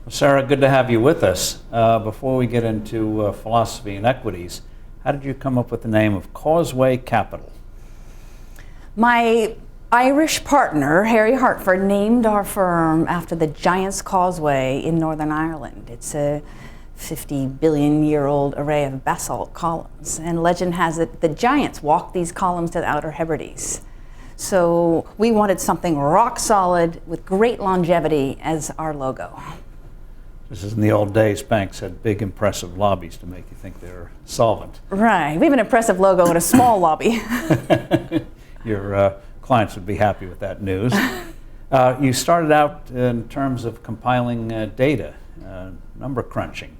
Sarah, good to have you with us. Before we get into philosophy and equities, how did you come up with the name of Causeway Capital? My Irish partner, Harry Hartford, named our firm after the Giant's Causeway in Northern Ireland. It's a 50 billion year old array of basalt columns, and legend has it the giants walked these columns to the Outer Hebrides. So we wanted something rock solid with great longevity as our logo. This is in the old days, banks had big, impressive lobbies to make you think they're solvent. Right, we have an impressive logo and a small lobby. Your clients would be happy with that news. You started out in terms of compiling data, number crunching.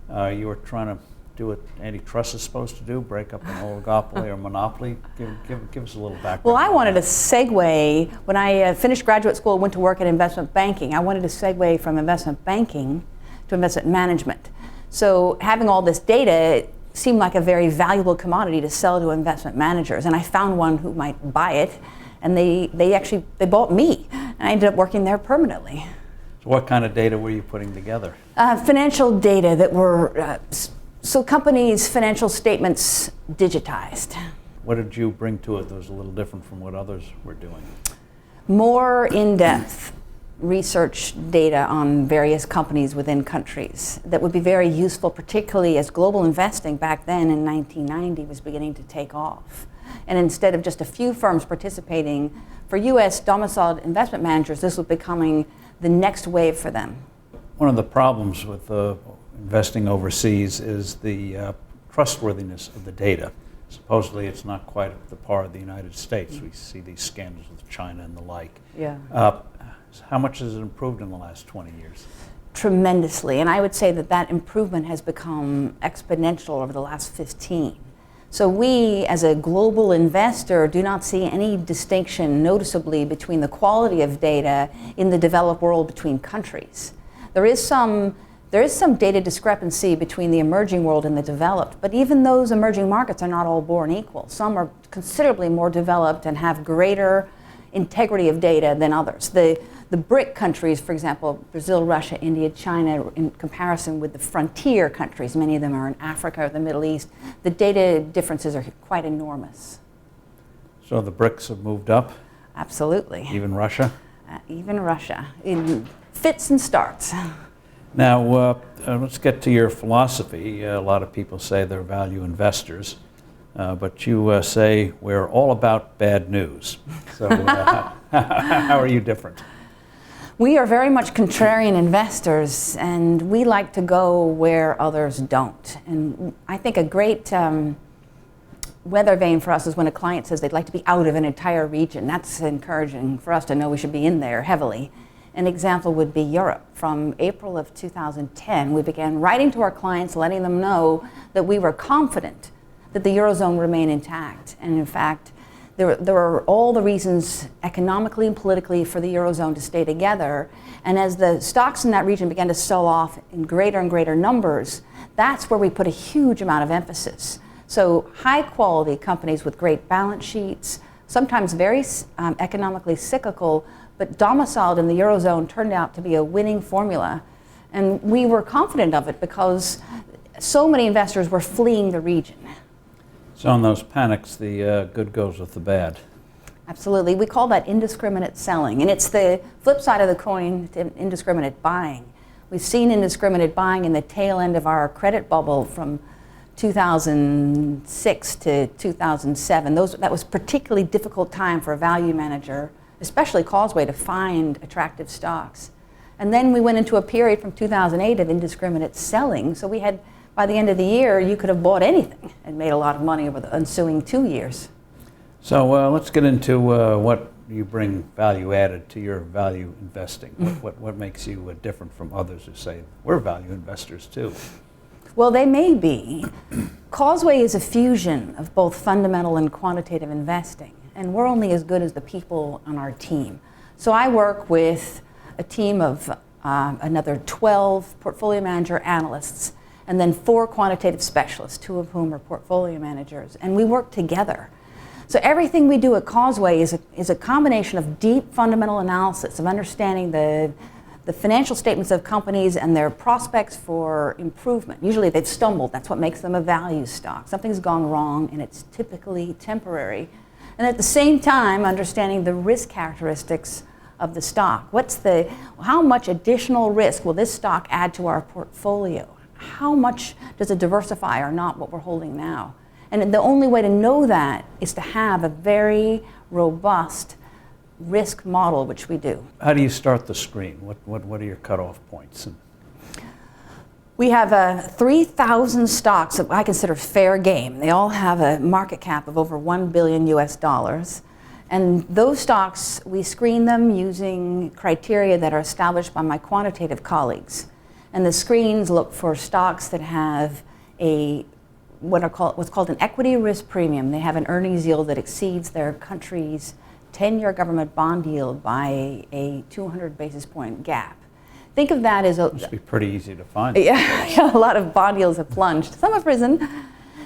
You were trying to do what antitrust is supposed to do, break up an oligopoly or monopoly. Give us a little background. Well, I wanted to segue. When I finished graduate school, went to work in investment banking. I wanted to segue from investment banking to investment management. So having all this data seemed like a very valuable commodity to sell to investment managers, and I found one who might buy it, and they bought me, and I ended up working there permanently. So what kind of data were you putting together? Financial data that were so companies' financial statements digitized. What did you bring to it that was a little different from what others were doing? More in-depth research data on various companies within countries that would be very useful, particularly as global investing back then in 1990 was beginning to take off. And instead of just a few firms participating, for U.S. domiciled investment managers, this was becoming the next wave for them. One of the problems with investing overseas is the trustworthiness of the data. Supposedly it's not quite at the par of the United States. We see these scandals with China and the like. Yeah. How much has it improved in the last 20 years? Tremendously, and I would say that improvement has become exponential over the last 15. So we, as a global investor, do not see any distinction noticeably between the quality of data in the developed world between countries. There is some data discrepancy between the emerging world and the developed, but even those emerging markets are not all born equal. Some are considerably more developed and have greater integrity of data than others. The BRIC countries, for example, Brazil, Russia, India, China, in comparison with the frontier countries, many of them are in Africa or the Middle East, the data differences are quite enormous. So the BRICS have moved up? Absolutely. Even Russia? Even Russia, in fits and starts. Now, let's get to your philosophy. A lot of people say they're value investors, but you say we're all about bad news. So how are you different? We are very much contrarian investors, and we like to go where others don't. And I think a great weather vane for us is when a client says they'd like to be out of an entire region. That's encouraging for us to know we should be in there heavily. An example would be Europe. From April of 2010, we began writing to our clients, letting them know that we were confident that the Eurozone remained intact. And in fact, there are all the reasons economically and politically for the Eurozone to stay together. And as the stocks in that region began to sell off in greater and greater numbers, that's where we put a huge amount of emphasis. So high quality companies with great balance sheets, sometimes very economically cyclical, but domiciled in the Eurozone turned out to be a winning formula. And we were confident of it because so many investors were fleeing the region. So in those panics, the good goes with the bad. Absolutely. We call that indiscriminate selling. And it's the flip side of the coin to indiscriminate buying. We've seen indiscriminate buying in the tail end of our credit bubble from 2006 to 2007. That was a particularly difficult time for a value manager, especially Causeway, to find attractive stocks. And then we went into a period from 2008 of indiscriminate selling. So we had, by the end of the year, you could have bought anything and made a lot of money over the ensuing 2 years. So let's get into what you bring value added to your value investing. What makes you different from others who say, we're value investors too? Well, they may be. Causeway is a fusion of both fundamental and quantitative investing, and we're only as good as the people on our team. So I work with a team of another 12 portfolio manager analysts, and then 4 quantitative specialists, 2 of whom are portfolio managers, and we work together. So everything we do at Causeway is a combination of deep fundamental analysis, of understanding the the financial statements of companies and their prospects for improvement. Usually they've stumbled. That's what makes them a value stock. Something's gone wrong, and it's typically temporary. And at the same time, understanding the risk characteristics of the stock. How much additional risk will this stock add to our portfolio? How much does it diversify or not what we're holding now? And the only way to know that is to have a very robust risk model, which we do. How do you start the screen? What are your cutoff points? We have 3,000 stocks that I consider fair game. They all have a market cap of over $1 billion US. And those stocks, we screen them using criteria that are established by my quantitative colleagues. And the screens look for stocks that have what's called an equity risk premium. They have an earnings yield that exceeds their country's 10-year government bond yield by a 200 basis point gap. Think of that as Must be pretty easy to find. Yeah, a lot of bond yields have plunged. Some have risen.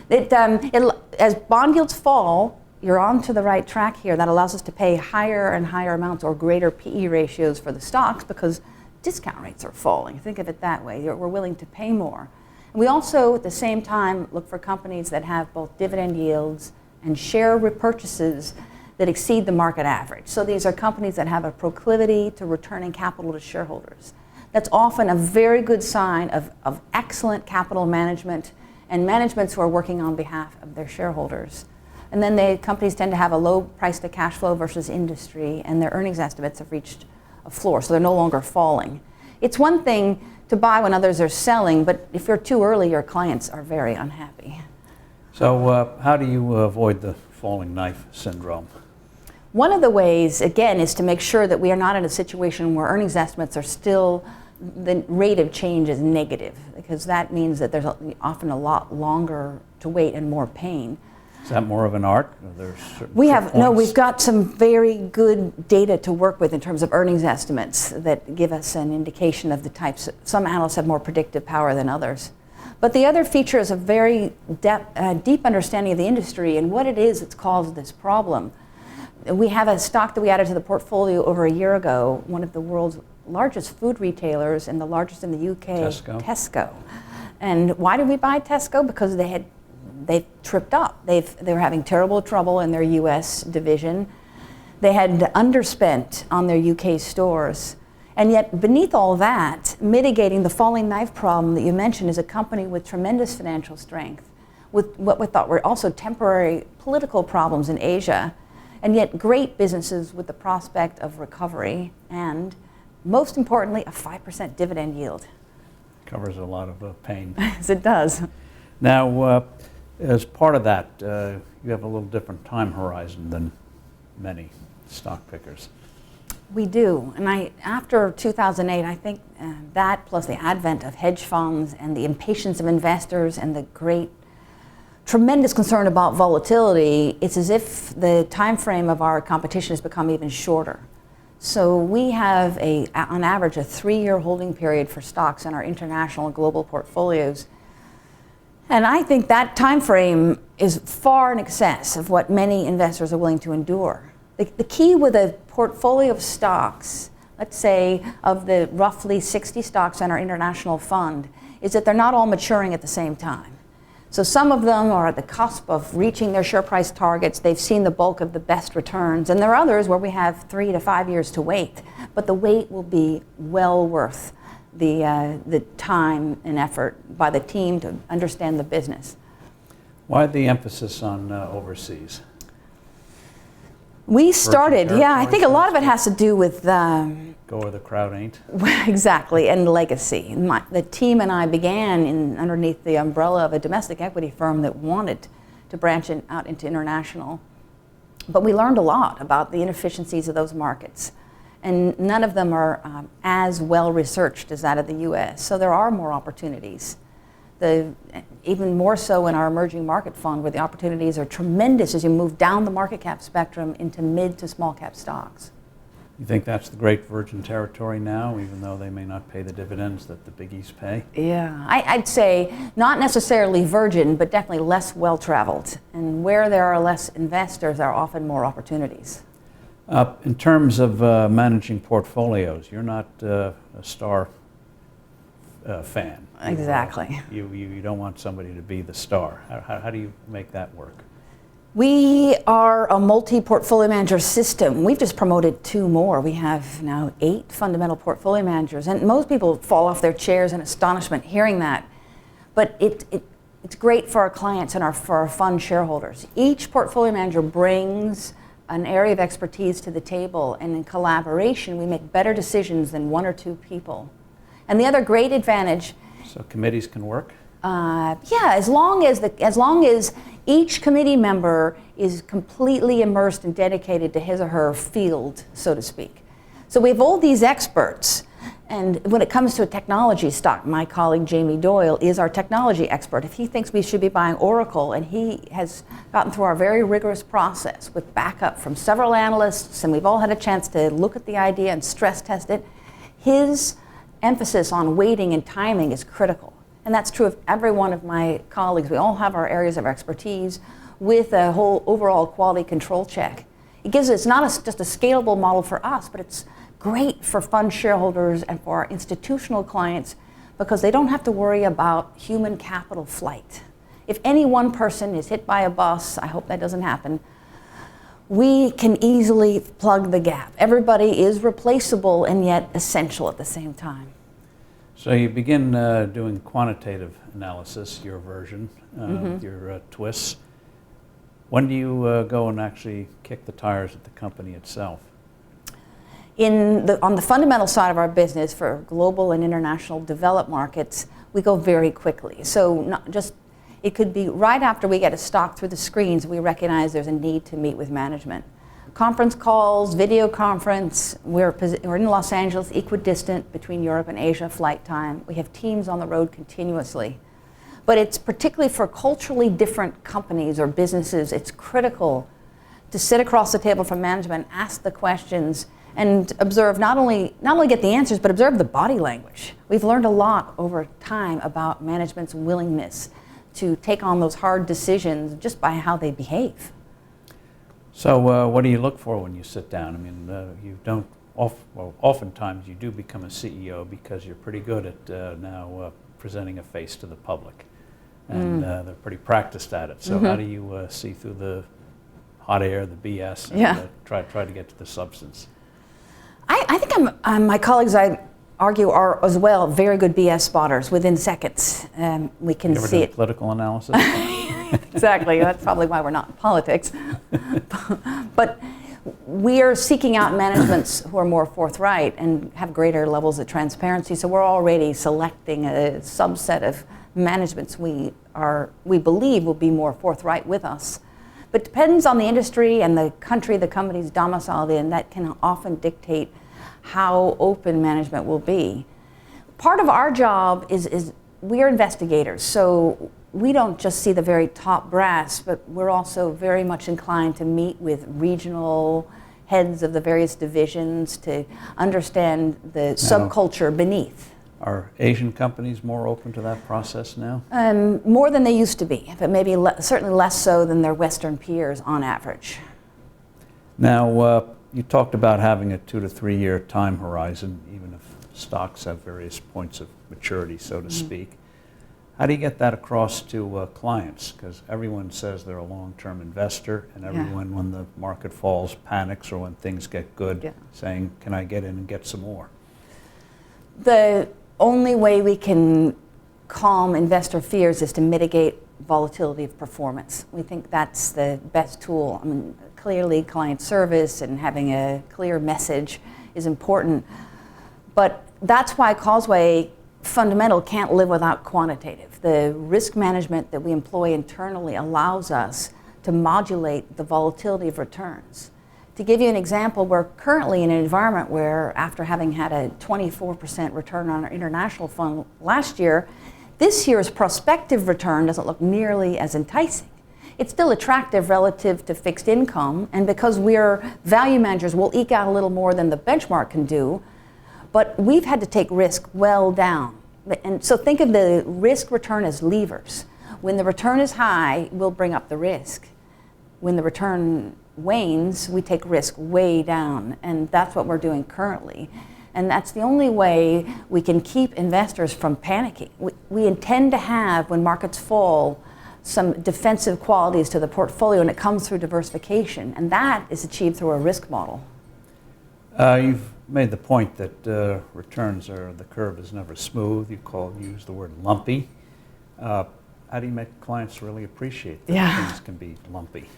As bond yields fall, you're on to the right track here. That allows us to pay higher and higher amounts or greater PE ratios for the stocks because discount rates are falling. Think of it that way. We're willing to pay more. And we also, at the same time, look for companies that have both dividend yields and share repurchases that exceed the market average. So these are companies that have a proclivity to returning capital to shareholders. That's often a very good sign of excellent capital management and managements who are working on behalf of their shareholders. And then companies tend to have a low price to cash flow versus industry, and their earnings estimates have reached a floor, so they're no longer falling. It's one thing to buy when others are selling, but if you're too early, your clients are very unhappy. So how do you avoid the falling knife syndrome? One of the ways, again, is to make sure that we are not in a situation where earnings estimates are still, the rate of change is negative, because that means that there's often a lot longer to wait and more pain. Is that more of an art? We've got some very good data to work with in terms of earnings estimates that give us an indication of the types. Some analysts have more predictive power than others. But the other feature is a very deep understanding of the industry and what it is that's caused this problem. We have a stock that we added to the portfolio over a year ago, one of the world's largest food retailers and the largest in the UK, Tesco. And why did we buy Tesco? Because they tripped up. They were having terrible trouble in their US division. They had underspent on their UK stores. And yet beneath all that, mitigating the falling knife problem that you mentioned is a company with tremendous financial strength, with what we thought were also temporary political problems in Asia, and yet great businesses with the prospect of recovery, and most importantly, a 5% dividend yield. Covers a lot of pain. Yes, it does. Now, as part of that, you have a little different time horizon than many stock pickers. We do, and after 2008, I think that plus the advent of hedge funds and the impatience of investors and the tremendous concern about volatility, it's as if the time frame of our competition has become even shorter. So we have on average a 3-year holding period for stocks in our international and global portfolios. And I think that time frame is far in excess of what many investors are willing to endure. The key with a portfolio of stocks, let's say of the roughly 60 stocks in our international fund, is that they're not all maturing at the same time. So some of them are at the cusp of reaching their share price targets. They've seen the bulk of the best returns. And there are others where we have 3 to 5 years to wait. But the wait will be well worth the time and effort by the team to understand the business. Why the emphasis on overseas? We started, I think a lot of it has to do with go where the crowd ain't. Exactly, and legacy. The team and I began underneath the umbrella of a domestic equity firm that wanted to branch out into international. But we learned a lot about the inefficiencies of those markets. And none of them are as well researched as that of the US. So there are more opportunities. Even more so in our emerging market fund, where the opportunities are tremendous as you move down the market cap spectrum into mid to small cap stocks. You think that's the great virgin territory now, even though they may not pay the dividends that the biggies pay? Yeah, I'd say not necessarily virgin, but definitely less well-traveled. And where there are less investors, there are often more opportunities. In terms of managing portfolios, you're not a star fan. Exactly. You don't want somebody to be the star. How do you make that work? We are a multi-portfolio manager system. We've just promoted 2 more. We have now 8 fundamental portfolio managers, and most people fall off their chairs in astonishment hearing that. But it's great for our clients and for our fund shareholders. Each portfolio manager brings an area of expertise to the table, and in collaboration, we make better decisions than 1 or 2 people. And the other great advantage. So committees can work? Yeah, as long as each committee member is completely immersed and dedicated to his or her field, so to speak. So we have all these experts, and when it comes to a technology stock, my colleague Jamie Doyle is our technology expert. If he thinks we should be buying Oracle, and he has gotten through our very rigorous process with backup from several analysts, and we've all had a chance to look at the idea and stress test it, his emphasis on weighting and timing is critical. And that's true of every one of my colleagues. We all have our areas of expertise with a whole overall quality control check. It's not just a scalable model for us, but it's great for fund shareholders and for our institutional clients because they don't have to worry about human capital flight. If any one person is hit by a bus, I hope that doesn't happen, we can easily plug the gap. Everybody is replaceable and yet essential at the same time. So you begin doing quantitative analysis, your version, your twists. When do you go and actually kick the tires at the company itself? On the fundamental side of our business for global and international developed markets, we go very quickly. So it could be right after we get a stock through the screens, we recognize there's a need to meet with management. Conference calls, video conference, we're in Los Angeles, equidistant between Europe and Asia flight time. We have teams on the road continuously. But it's particularly for culturally different companies or businesses, it's critical to sit across the table from management, ask the questions, and observe, not only get the answers, but observe the body language. We've learned a lot over time about management's willingness to take on those hard decisions just by how they behave. So what do you look for when you sit down? I mean, you don't, oftentimes you do become a CEO because you're pretty good at now presenting a face to the public. And they're pretty practiced at it. So how do you see through the hot air, the BS, and try to get to the substance? I think my colleagues, I argue, are as well very good BS spotters within seconds. We can see it. Political analysis? Exactly. That's probably why we're not in politics. But we are seeking out managements who are more forthright and have greater levels of transparency. So we're already selecting a subset of managements we believe will be more forthright with us. But it depends on the industry and the country the company's domiciled in. That can often dictate how open management will be. Part of our job is we are investigators. So we don't just see the very top brass, but we're also very much inclined to meet with regional heads of the various divisions to understand the subculture beneath. Are Asian companies more open to that process now? More than they used to be, but maybe certainly less so than their Western peers on average. Now, you talked about having a 2 to 3 year time horizon, even if stocks have various points of maturity, so to speak. How do you get that across to clients? Because everyone says they're a long-term investor, and everyone, when the market falls, panics, or when things get good, saying, can I get in and get some more? The only way we can calm investor fears is to mitigate volatility of performance. We think that's the best tool. I mean, clearly client service and having a clear message is important, but that's why Causeway Fundamental can't live without quantitative. The risk management that we employ internally allows us to modulate the volatility of returns. To give you an example, we're currently in an environment where, after having had a 24% return on our international fund last year, this year's prospective return doesn't look nearly as enticing. It's still attractive relative to fixed income, and because we're value managers, we'll eke out a little more than the benchmark can do, but we've had to take risk well down. And so think of the risk return as levers. When the return is high, we'll bring up the risk. When the return wanes, we take risk way down, and that's what we're doing currently. And that's the only way we can keep investors from panicking. We intend to have, when markets fall, some defensive qualities to the portfolio, and it comes through diversification, and that is achieved through a risk model. You've made the point that returns the curve is never smooth. You use the word lumpy. How do you make clients really appreciate that things can be lumpy?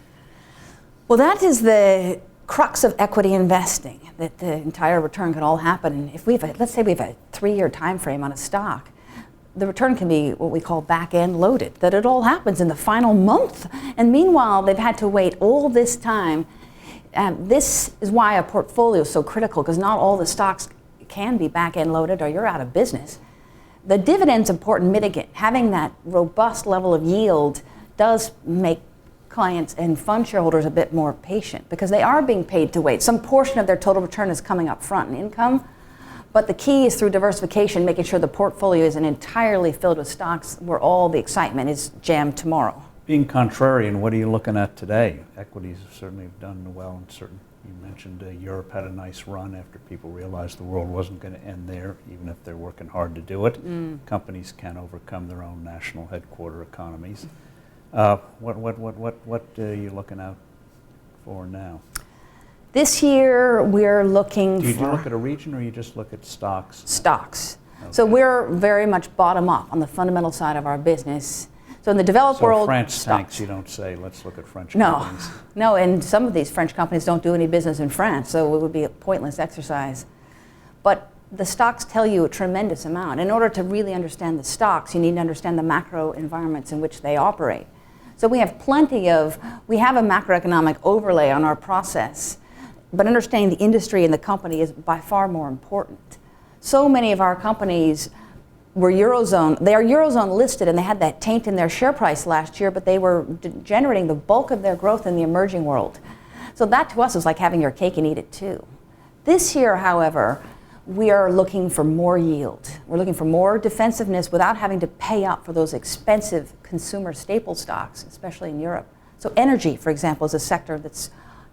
Well, that is the crux of equity investing, that the entire return can all happen. If let's say we have a 3-year time frame on a stock, the return can be what we call back-end loaded, that it all happens in the final month. And meanwhile, they've had to wait all this time. This is why a portfolio is so critical, because not all the stocks can be back-end loaded or you're out of business. The dividend's important mitigant. Having that robust level of yield does make clients and fund shareholders a bit more patient, because they are being paid to wait. Some portion of their total return is coming up front in income, but the key is through diversification, making sure the portfolio isn't entirely filled with stocks where all the excitement is jammed tomorrow. Being contrarian, what are you looking at today? Equities have certainly done well in certain. You mentioned Europe had a nice run after people realized the world wasn't going to end there, even if they're working hard to do it. Companies can overcome their own national headquarter economies. What are you looking out for now? This year, we're looking do you for... look at a region, or you just look at stocks? Stocks. Okay. So we're very much bottom up on the fundamental side of our business. So in the developed world, France stocks. tanks, you don't say, let's look at French companies. No, and some of these French companies don't do any business in France, so it would be a pointless exercise. But the stocks tell you a tremendous amount. In order to really understand the stocks, you need to understand the macro environments in which they operate. So we have a macroeconomic overlay on our process, but understanding the industry and the company is by far more important. So many of our companies were Eurozone, they are Eurozone listed, and they had that taint in their share price last year, but they were generating the bulk of their growth in the emerging world. So that to us is like having your cake and eat it too. This year, however, we are looking for more yield. We're looking for more defensiveness without having to pay up for those expensive consumer staple stocks, especially in Europe. So energy, for example, is a sector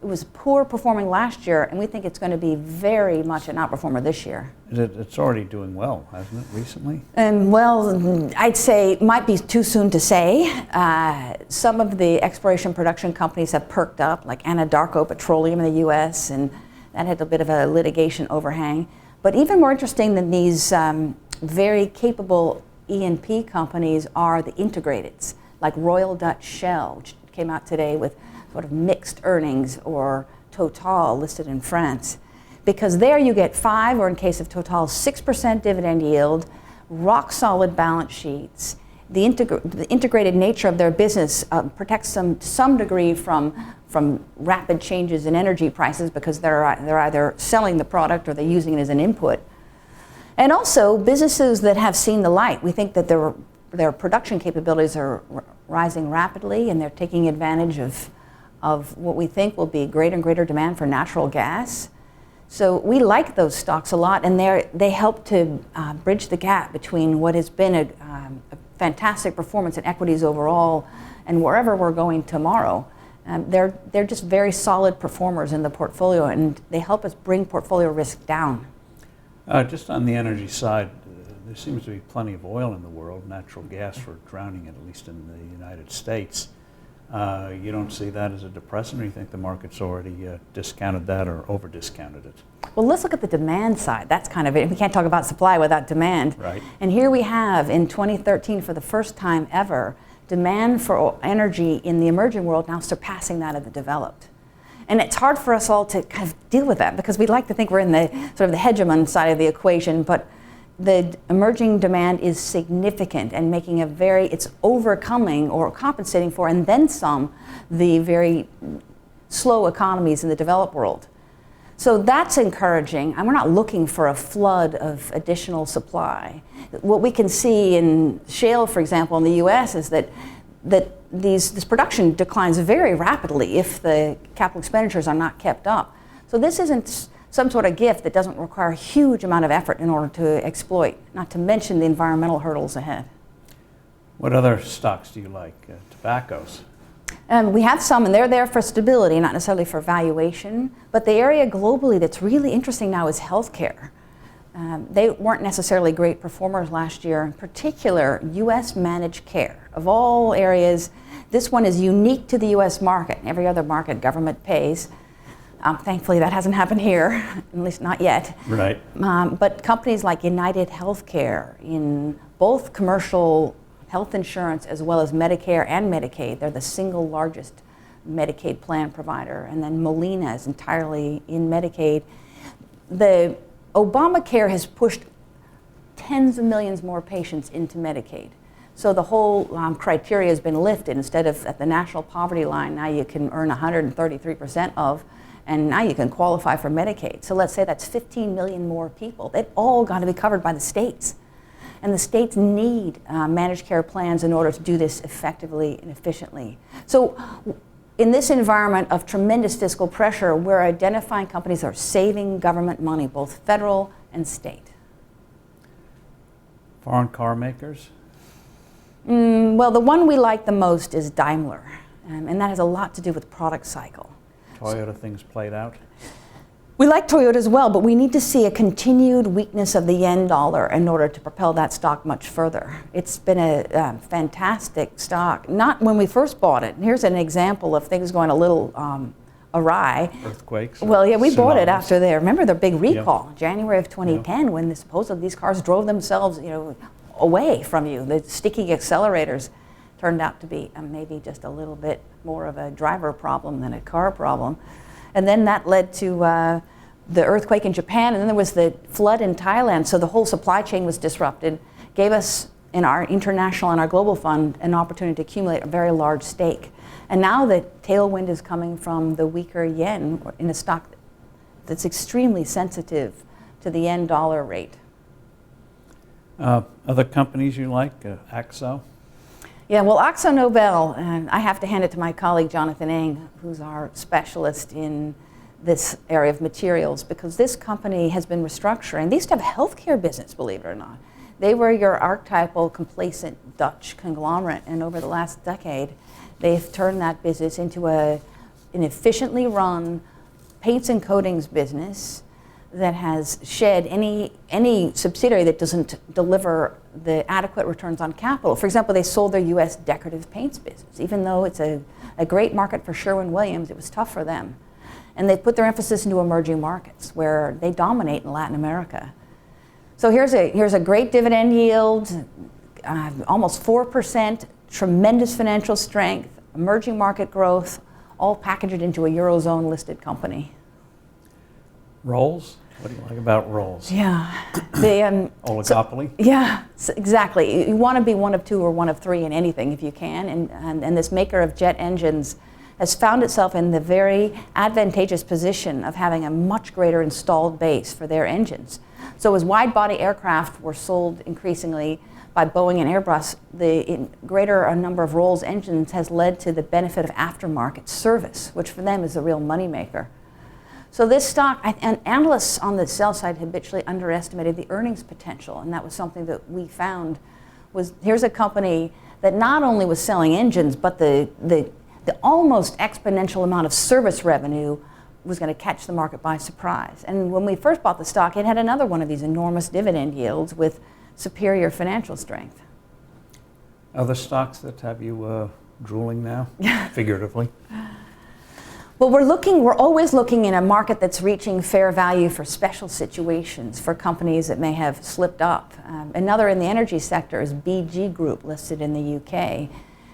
it was poor performing last year, and we think it's going to be very much an outperformer this year. It's already doing well, hasn't it, recently? Well, I'd say it might be too soon to say. Some of the exploration production companies have perked up, like Anadarko Petroleum in the US, and that had a bit of a litigation overhang. But even more interesting than these very capable E&P companies are the integrateds, like Royal Dutch Shell, which came out today with sort of mixed earnings, or Total listed in France. Because there you get 5, or in case of Total, 6% dividend yield, rock solid balance sheets. The integrated nature of their business protects them to some degree from rapid changes in energy prices, because they're either selling the product or they're using it as an input. And also businesses that have seen the light. We think that their production capabilities are rising rapidly, and they're taking advantage of what we think will be greater and greater demand for natural gas. So we like those stocks a lot, and they help to bridge the gap between what has been a fantastic performance in equities overall and wherever we're going tomorrow. They're just very solid performers in the portfolio, and they help us bring portfolio risk down. Just on the energy side, there seems to be plenty of oil in the world, natural gas for drowning it, at least in the United States. You don't see that as a depressant, or you think the market's already discounted that or over-discounted it? Well, let's look at the demand side. That's kind of it. We can't talk about supply without demand. Right. And here we have, in 2013, for the first time ever, demand for energy in the emerging world now surpassing that of the developed. And it's hard for us all to kind of deal with that, because we'd like to think we're in the sort of the hegemon side of the equation, but the emerging demand is significant and making it's overcoming or compensating for, and then some, the very slow economies in the developed world. So that's encouraging, and we're not looking for a flood of additional supply. What we can see in shale, for example, in the US is that this production declines very rapidly if the capital expenditures are not kept up. So this isn't some sort of gift that doesn't require a huge amount of effort in order to exploit, not to mention the environmental hurdles ahead. What other stocks do you like? Tobaccos? We have some, and they're there for stability, not necessarily for valuation. But the area globally that's really interesting now is healthcare. They weren't necessarily great performers last year. In particular, U.S. managed care. Of all areas, this one is unique to the U.S. market. Every other market, government pays. Thankfully, that hasn't happened here, at least not yet. Right. But companies like United Healthcare, in both commercial health insurance as well as Medicare and Medicaid, they're the single largest Medicaid plan provider. And then Molina is entirely in Medicaid. The Obamacare has pushed tens of millions more patients into Medicaid. So the whole criteria has been lifted. Instead of at the national poverty line, now you can earn 133% of, and now you can qualify for Medicaid. So let's say that's 15 million more people. They've all got to be covered by the states. And the states need managed care plans in order to do this effectively and efficiently. So in this environment of tremendous fiscal pressure, we're identifying companies that are saving government money, both federal and state. Foreign car makers? Well, the one we like the most is Daimler, and that has a lot to do with product cycle. Toyota, things played out? We like Toyota as well, but we need to see a continued weakness of the yen dollar in order to propel that stock much further. It's been a fantastic stock, not when we first bought it. Here's an example of things going a little awry. Earthquakes? Well, yeah, we bought it tsunamis. after remember the big recall, Yep. January of 2010, Yep. when supposedly these cars drove themselves, away from you. The sticky accelerators turned out to be maybe just a little bit more of a driver problem than a car problem. And then that led to the earthquake in Japan, and then there was the flood in Thailand, so the whole supply chain was disrupted, gave us in our international and our global fund an opportunity to accumulate a very large stake. And now the tailwind is coming from the weaker yen in a stock that's extremely sensitive to the yen dollar rate. Other companies you like? Axo? Yeah, well, Akzo Nobel, and I have to hand it to my colleague Jonathan Eng, who's our specialist in this area of materials, because this company has been restructuring. They used to have a healthcare business, believe it or not. They were your archetypal complacent Dutch conglomerate, and over the last decade, they've turned that business into an efficiently run paints and coatings business that has shed any subsidiary that doesn't deliver the adequate returns on capital. For example, they sold their U.S. decorative paints business. Even though it's a great market for Sherwin-Williams, it was tough for them. And they put their emphasis into emerging markets where they dominate in Latin America. So here's a great dividend yield, almost 4%, tremendous financial strength, emerging market growth, all packaged into a Eurozone listed company. Rolls? What do you like about Rolls? Yeah. Oligopoly? Yeah, exactly. You want to be one of two or one of three in anything if you can. And this maker of jet engines has found itself in the very advantageous position of having a much greater installed base for their engines. So as wide-body aircraft were sold increasingly by Boeing and Airbus, the greater number of Rolls engines has led to the benefit of aftermarket service, which for them is a real moneymaker. So this stock, and analysts on the sell side habitually underestimated the earnings potential, and that was something that we found was, here's a company that not only was selling engines, but the almost exponential amount of service revenue was going to catch the market by surprise. And when we first bought the stock, it had another one of these enormous dividend yields with superior financial strength. Other stocks that have you drooling now, figuratively? Well, we're always looking in a market that's reaching fair value for special situations, for companies that may have slipped up. Another in the energy sector is BG Group, listed in the UK.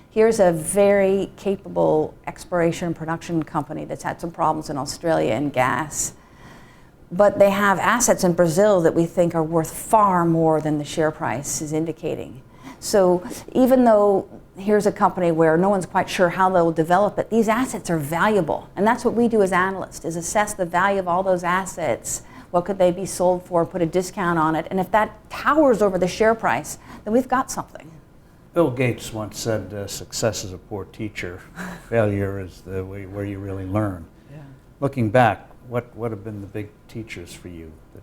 Here's a very capable exploration and production company that's had some problems in Australia in gas. But they have assets in Brazil that we think are worth far more than the share price is indicating. So even though here's a company where no one's quite sure how they'll develop it, these assets are valuable. And that's what we do as analysts, is assess the value of all those assets. What could they be sold for, put a discount on it. And if that towers over the share price, then we've got something. Bill Gates once said, success is a poor teacher. Failure is the way where you really learn. Yeah. Looking back, what have been the big teachers for you that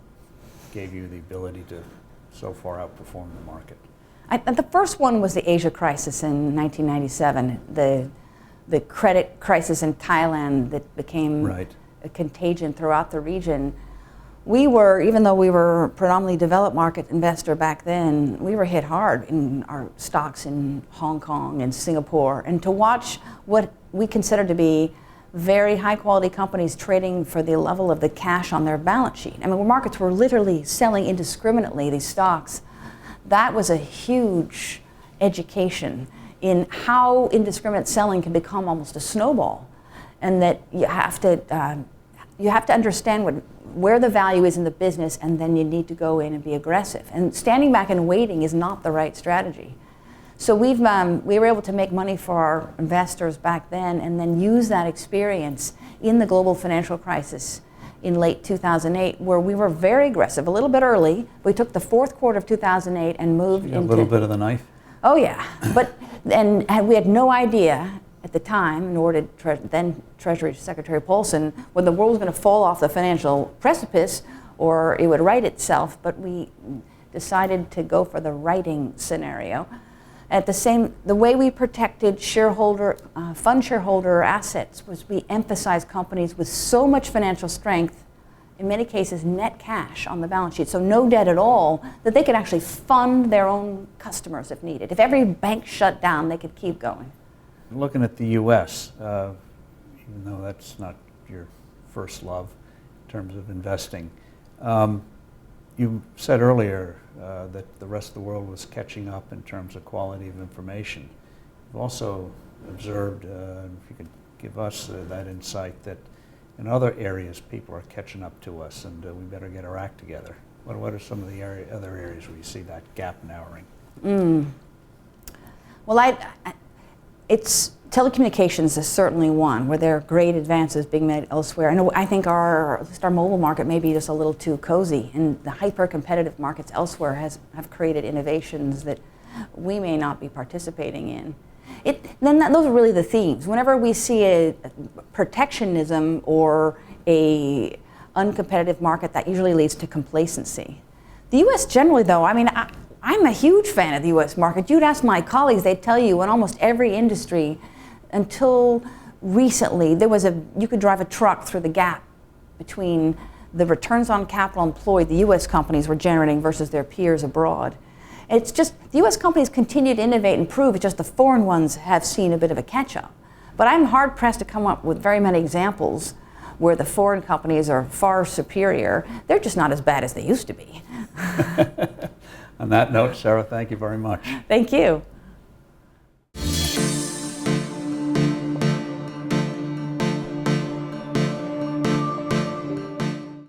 gave you the ability to so far outperform the market? The first one was the Asia crisis in 1997. the credit crisis in Thailand that became Right. a contagion throughout the region. We were, even though we were predominantly developed market investor back then, we were hit hard in our stocks in Hong Kong and Singapore. And to watch what we consider to be very high quality companies trading for the level of the cash on their balance sheet. I mean, markets were literally selling indiscriminately these stocks. That was a huge education in how indiscriminate selling can become almost a snowball, and that you have to understand where the value is in the business, and then you need to go in and be aggressive. And standing back and waiting is not the right strategy. So we were able to make money for our investors back then, and then use that experience in the global financial crisis in late 2008, where we were very aggressive, a little bit early. We took the fourth quarter of 2008 and moved into... A little bit of the knife? Oh yeah, and we had no idea at the time, nor did then Treasury Secretary Paulson, whether the world was going to fall off the financial precipice or it would right itself, but we decided to go for the righting scenario. The way we protected fund shareholder assets was we emphasized companies with so much financial strength, in many cases net cash on the balance sheet, so no debt at all, that they could actually fund their own customers if needed. If every bank shut down, they could keep going. Looking at the U.S., even though that's not your first love in terms of investing, you said earlier that the rest of the world was catching up in terms of quality of information. You've also observed, if you could give us that insight, that in other areas people are catching up to us, and we better get our act together. What are some of the other areas where you see that gap narrowing? Well, it's telecommunications is certainly one where there are great advances being made elsewhere. And I think at least our mobile market may be just a little too cozy, and the hyper-competitive markets elsewhere have created innovations that we may not be participating in. Those are really the themes. Whenever we see a protectionism or a uncompetitive market, that usually leads to complacency. The U.S. generally, though, I mean, I'm a huge fan of the U.S. market. You'd ask my colleagues, they'd tell you in almost every industry, until recently, you could drive a truck through the gap between the returns on capital employed the U.S. companies were generating versus their peers abroad. It's just, the U.S. companies continue to innovate and improve, it's just the foreign ones have seen a bit of a catch-up. But I'm hard-pressed to come up with very many examples where the foreign companies are far superior. They're just not as bad as they used to be. On that note, Sarah, thank you very much. Thank you.